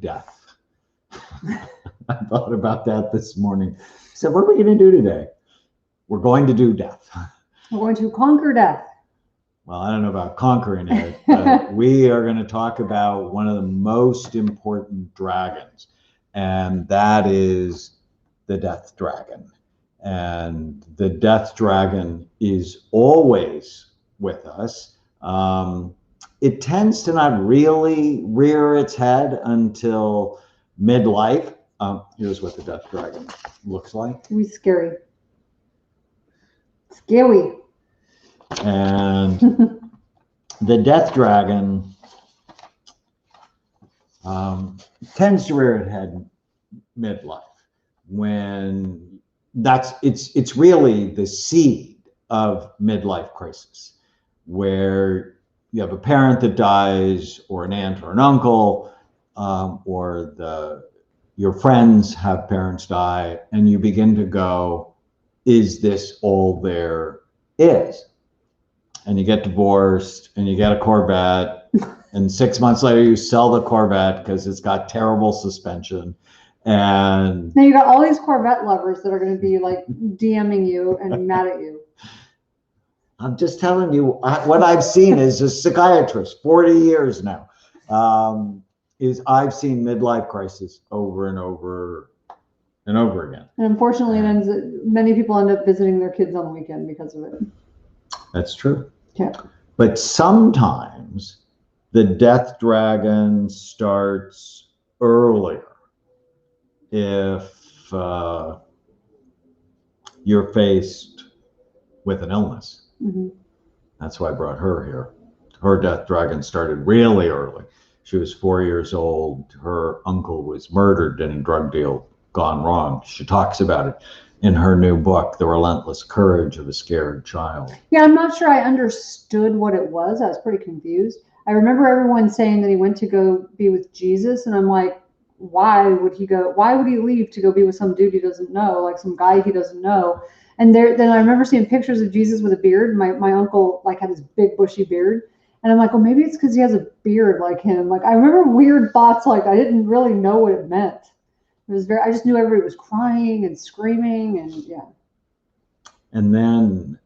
death. I thought about that this morning. I said, what are we going to do today? We're going to do death. We're going to conquer death. Well, I don't know about conquering it, but we are going to talk about one of the most important dragons, and that is the death dragon. And the death dragon is always with us. It tends to not really rear its head until midlife. Here's what the death dragon looks like. It's scary. Scary. And the death dragon tends to rear its head midlife, when it's really the seed of midlife crisis, where you have a parent that dies, or an aunt or an uncle, or your friends have parents die, and you begin to go, is this all there is? And you get divorced, and you get a Corvette, and 6 months later you sell the Corvette because it's got terrible suspension. And now you got all these Corvette lovers that are going to be like DMing you and mad at you. I'm just telling you, what I've seen as a psychiatrist, 40 years now, is I've seen midlife crisis over and over and over again. And unfortunately, many people end up visiting their kids on the weekend because of it. That's true. Yeah. But sometimes the death dragon starts earlier if you're faced with an illness. Mm-hmm. That's why I brought her here. Her death dragon started really early. She was 4 years old. Her uncle was murdered in a drug deal gone wrong. She talks about it in her new book, The Relentless Courage of a Scared Child. Yeah, I'm not sure I understood what it was. I was pretty confused. I remember everyone saying that he went to go be with Jesus, and I'm like, why would he go? Why would he leave to go be with some dude he doesn't know, like some guy he doesn't know? And then I remember seeing pictures of Jesus with a beard. My uncle like had this big bushy beard, and I'm like, well, maybe it's because he has a beard like him. Like I remember weird thoughts, like I didn't really know what it meant. It was I just knew everybody was crying and screaming, and yeah. And then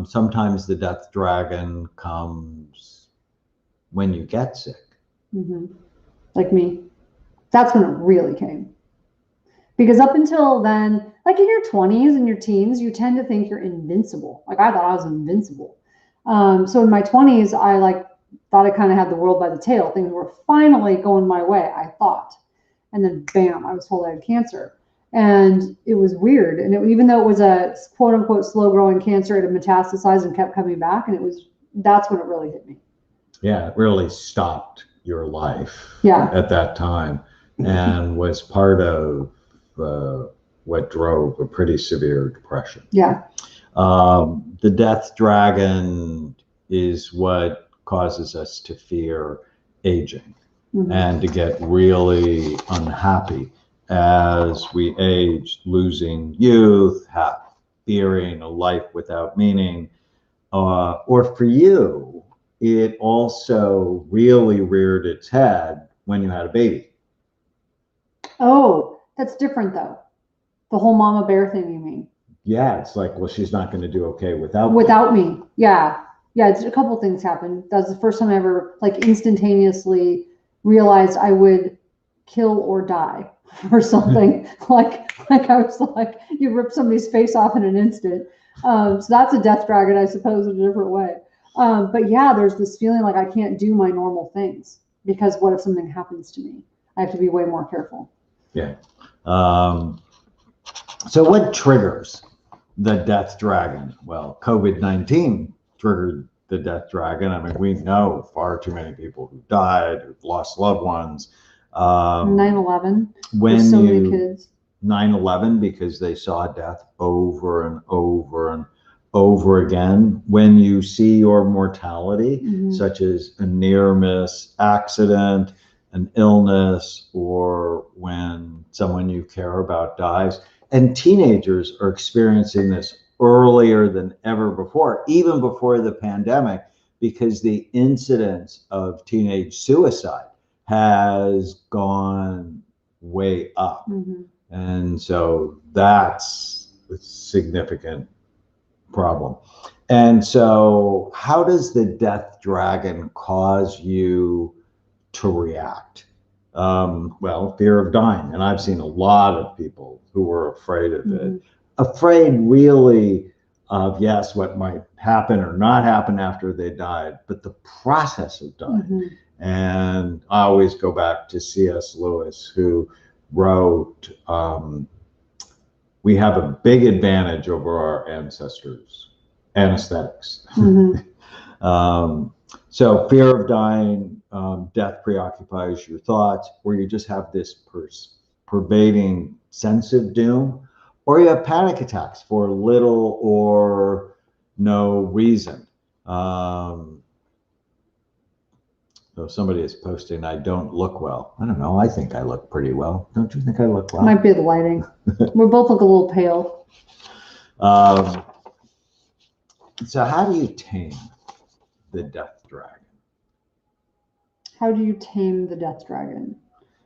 sometimes the death dragon comes when you get sick. Mm-hmm. Like me. That's when it really came. Because up until then, like in your 20s and your teens, you tend to think you're invincible. Like I thought I was invincible. So in my 20s, I thought I kind of had the world by the tail. Things were finally going my way, I thought. And then bam, I was told I had cancer. And it was weird. And even though it was a quote unquote slow growing cancer, it had metastasized and kept coming back. And that's when it really hit me. Yeah, it really stopped your life at that time, and was part of what drove a pretty severe depression. Yeah. The death dragon is what causes us to fear aging. Mm-hmm. And to get really unhappy as we age, losing youth, fearing a life without meaning. Or for you, it also really reared its head when you had a baby. Oh, that's different though. The whole mama bear thing, you mean? Yeah, it's like, well, she's not going to do okay without me. Yeah. It's a couple things happened. That was the first time I ever instantaneously realized I would kill or die or something. like I was like, you rip somebody's face off in an instant. So that's a death dragon, I suppose, in a different way. But yeah, there's this feeling like I can't do my normal things because what if something happens to me? I have to be way more careful. Yeah. So what triggers the death dragon? Well, COVID-19 triggered the death dragon. I mean, we know far too many people who died, who've lost loved ones. 9/11. When so many kids. 9/11, because they saw death over and over and over again. When you see your mortality, mm-hmm. such as a near miss accident, an illness, or when someone you care about dies. And teenagers are experiencing this earlier than ever before, even before the pandemic, because the incidence of teenage suicide has gone way up. Mm-hmm. And so that's a significant problem. And so, how does the death dragon cause you to react? Well, fear of dying. And I've seen a lot of people who were afraid of it. Afraid really of, yes, what might happen or not happen after they died, but the process of dying. And I always go back to C.S. Lewis, who wrote, we have a big advantage over our ancestors, anesthetics. So fear of dying, death preoccupies your thoughts, or you just have this pervading sense of doom, or you have panic attacks for little or no reason. So somebody is posting, I don't look well. I don't know. I think I look pretty well. Don't you think I look well? Might be the lighting. We both look a little pale. So how do you tame the death dragon? How do you tame the death dragon?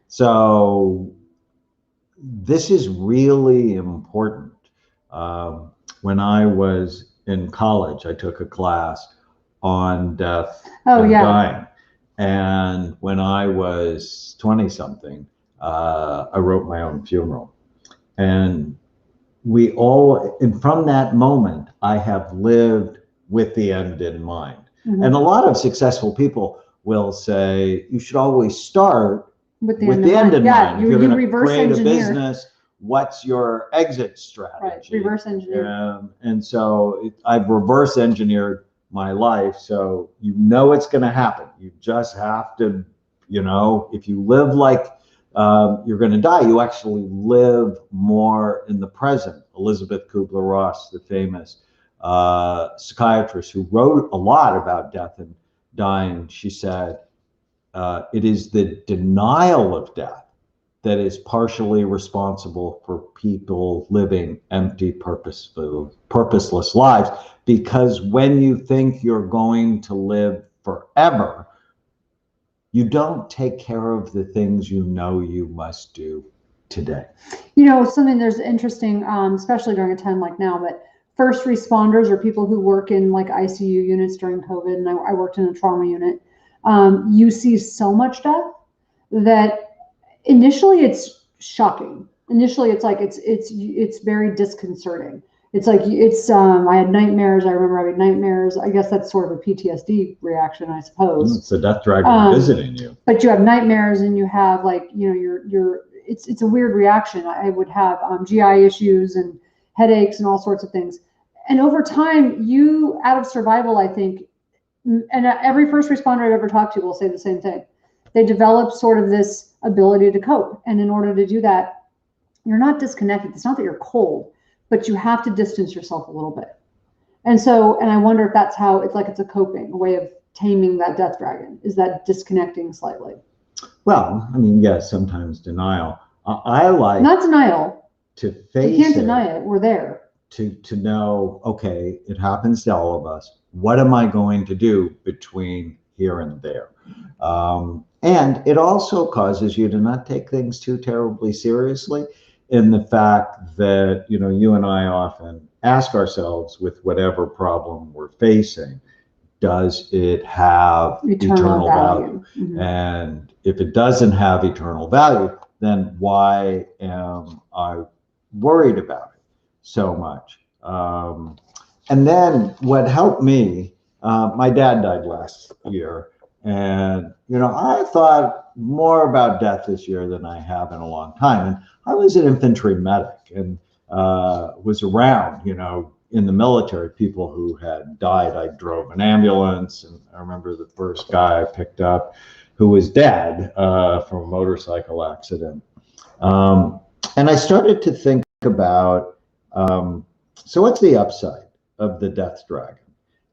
So this is really important. When I was in college, I took a class on death and dying. And when I was 20 something, I wrote my own funeral. And and from that moment, I have lived with the end in mind. And a lot of successful people will say, you should always start with the end in mind. If you're going to create a business, what's your exit strategy? Right, reverse engineer. And so I've reverse engineered my life, so you know it's going to happen. You just have to, if you live like you're going to die, you actually live more in the present. Elizabeth Kubler-Ross, the famous psychiatrist who wrote a lot about death and dying, she said, it is the denial of death that is partially responsible for people living empty, purposeless lives. Because when you think you're going to live forever, you don't take care of the things you know you must do today. Something there's interesting, especially during a time like now, but first responders or people who work in like ICU units during COVID, and I worked in a trauma unit, you see so much death that initially it's shocking. Initially it's like it's very disconcerting. It's like I had nightmares. I remember having nightmares. I guess that's sort of a PTSD reaction, I suppose. It's the death dragon visiting you. But you have nightmares, and you have like it's a weird reaction. I would have GI issues and headaches and all sorts of things. And over time, out of survival, I think, and every first responder I've ever talked to will say the same thing. They develop sort of this ability to cope. And in order to do that, you're not disconnected. It's not that you're cold, but you have to distance yourself a little bit. And I wonder if that's how it's a coping, a way of taming that death dragon, is that disconnecting slightly. Well, I mean, yes, sometimes denial. I like not denial. To face it. You can't deny it. We're there. To know, okay, it happens to all of us. What am I going to do between here and there? And it also causes you to not take things too terribly seriously, in the fact that, you and I often ask ourselves, with whatever problem we're facing, does it have eternal value? And if it doesn't have eternal value, then why am I worried about it so much? And then what helped me, my dad died last year, and I thought more about death this year than I have in a long time. And I was an infantry medic and was around, in the military, people who had died. I drove an ambulance, and I remember the first guy I picked up who was dead from a motorcycle accident. And I started to think about, so what's the upside of the death dragon?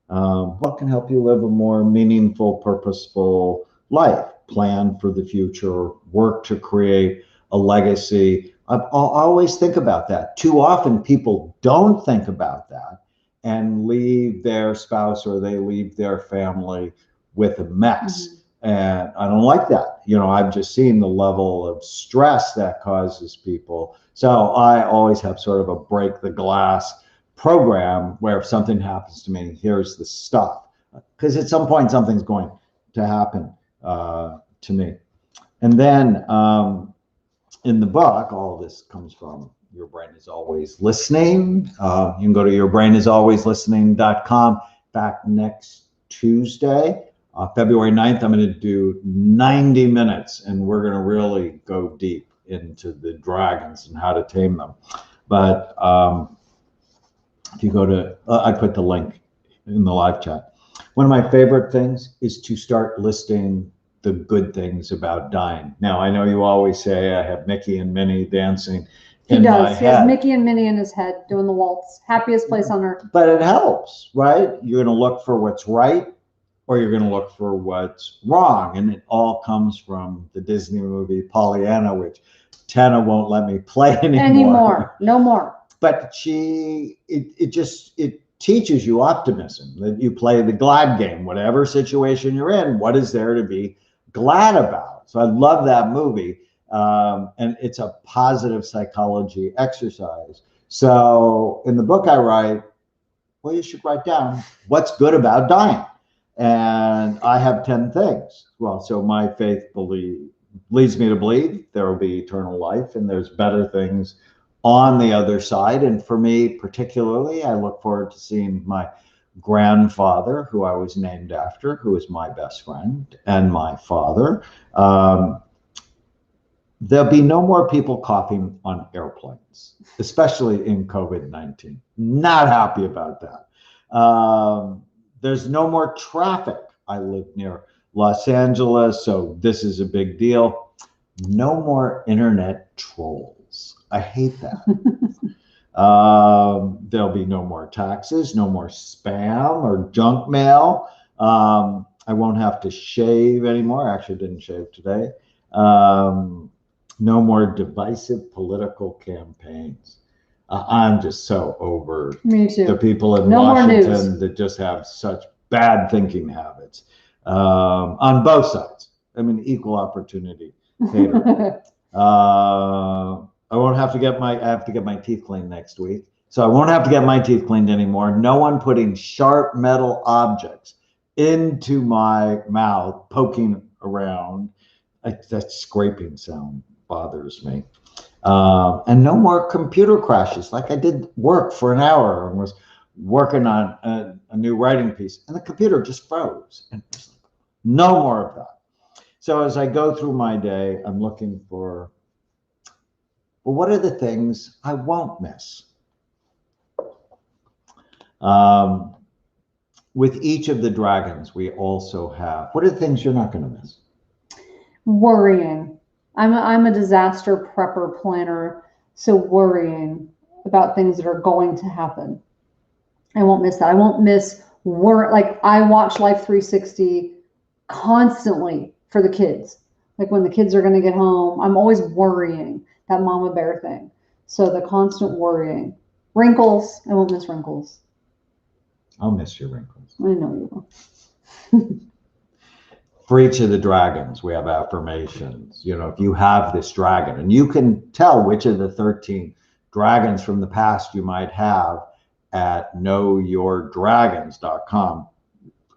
What can help you live a more meaningful, purposeful life? Plan for the future, work to create a legacy. I'll always think about that. Too often people don't think about that and leave their spouse or they leave their family with a mess. And I don't like that. I've just seen the level of stress that causes people. So I always have sort of a break the glass program where if something happens to me, here's the stuff. Because at some point, something's going to happen to me. And then in the book, all of this comes from Your Brain is Always Listening. You can go to yourbrainisалwayslistening.com. Back next Tuesday, February 9th, I'm going to do 90 minutes, and we're going to really go deep into the dragons and how to tame them. But if you go to, I put the link in the live chat. One of my favorite things is to start listing the good things about dying. Now, I know you always say I have Mickey and Minnie dancing in my head. He has Mickey and Minnie in his head doing the waltz. Happiest place on earth. But it helps, right? You're going to look for what's right, or you're going to look for what's wrong. And it all comes from the Disney movie Pollyanna, which Tana won't let me play anymore. No more. But it teaches you optimism, that you play the glad game, whatever situation you're in, what is there to be glad about? So I love that movie. And it's a positive psychology exercise. So in the book I write, well, you should write down what's good about dying. And I have 10 things. Well, so my faith leads me to believe there will be eternal life, and there's better things on the other side. And for me particularly, I look forward to seeing my grandfather, who I was named after, who is my best friend, and my father. There'll be no more people coughing on airplanes, especially in COVID-19. Not happy about that. There's no more traffic. I live near Los Angeles, so this is a big deal. No more internet trolls. I hate that. There'll be no more taxes, no more spam or junk mail. I won't have to shave anymore. I actually didn't shave today. No more divisive political campaigns. I'm just so over the people in Washington that just have such bad thinking habits on both sides. I mean, equal opportunity hater. I have to get my teeth cleaned next week. So I won't have to get my teeth cleaned anymore. No one putting sharp metal objects into my mouth, poking around. That scraping sound bothers me. And no more computer crashes. Like I did work for an hour and was working on a new writing piece, and the computer just froze. And no more of that. So as I go through my day, I'm looking for, well, what are the things I won't miss? With each of the dragons, we also have, what are the things you're not going to miss? Worrying. I'm a disaster prepper planner, so worrying about things that are going to happen. I won't miss that. I won't miss work. Like I watch Life 360 constantly for the kids. Like when the kids are going to get home, I'm always worrying, that mama bear thing. So the constant worrying. Wrinkles. I won't miss wrinkles. I'll miss your wrinkles. I know you will. For each of the dragons, we have affirmations. If you have this dragon, and you can tell which of the 13 dragons from the past you might have at knowyourdragons.com.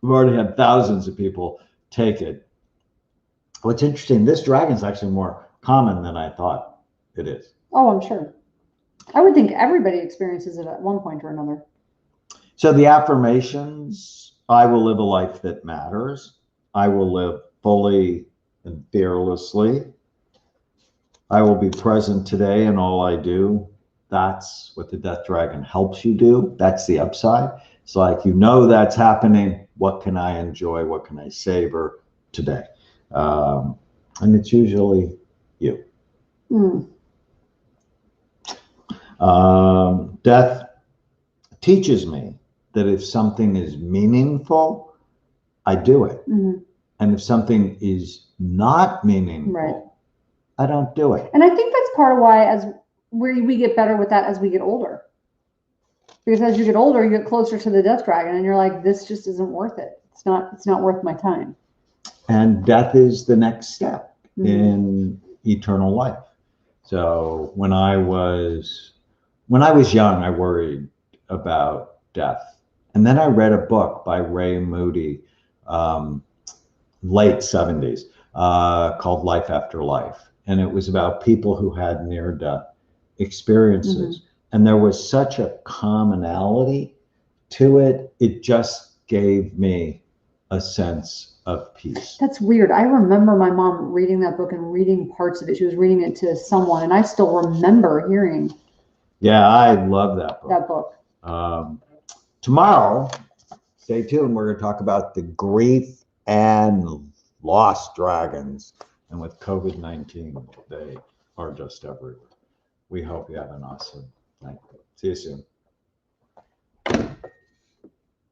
We've already had thousands of people take it. What's interesting, this dragon is actually more common than I thought it is. Oh, I'm sure. I would think everybody experiences it at one point or another. So the affirmations, I will live a life that matters. I will live fully and fearlessly. I will be present today in all I do. That's what the Death Dragon helps you do. That's the upside. It's like, that's happening. What can I enjoy? What can I savor today? And it's usually you. Death teaches me that if something is meaningful, I do it. And if something is not meaningful, I don't do it. And I think that's part of why we get better with that as we get older. Because as you get older, you get closer to the Death Dragon and you're like, this just isn't worth it. It's not worth my time. and death is the next step Mhm. in eternal life. So when I was young, I worried about death. And then I read a book by Ray Moody, um, late 70s, called Life After Life. And it was about people who had near death experiences. And there was such a commonality to it. It just gave me a sense of peace. That's weird. I remember my mom reading that book and reading parts of it. She was reading it to someone, and I still remember hearing Yeah, I love that book. that book. Tomorrow, stay tuned. We're going to talk about the grief and lost dragons. And with COVID-19, they are just everywhere. We hope you have an awesome night. See you soon.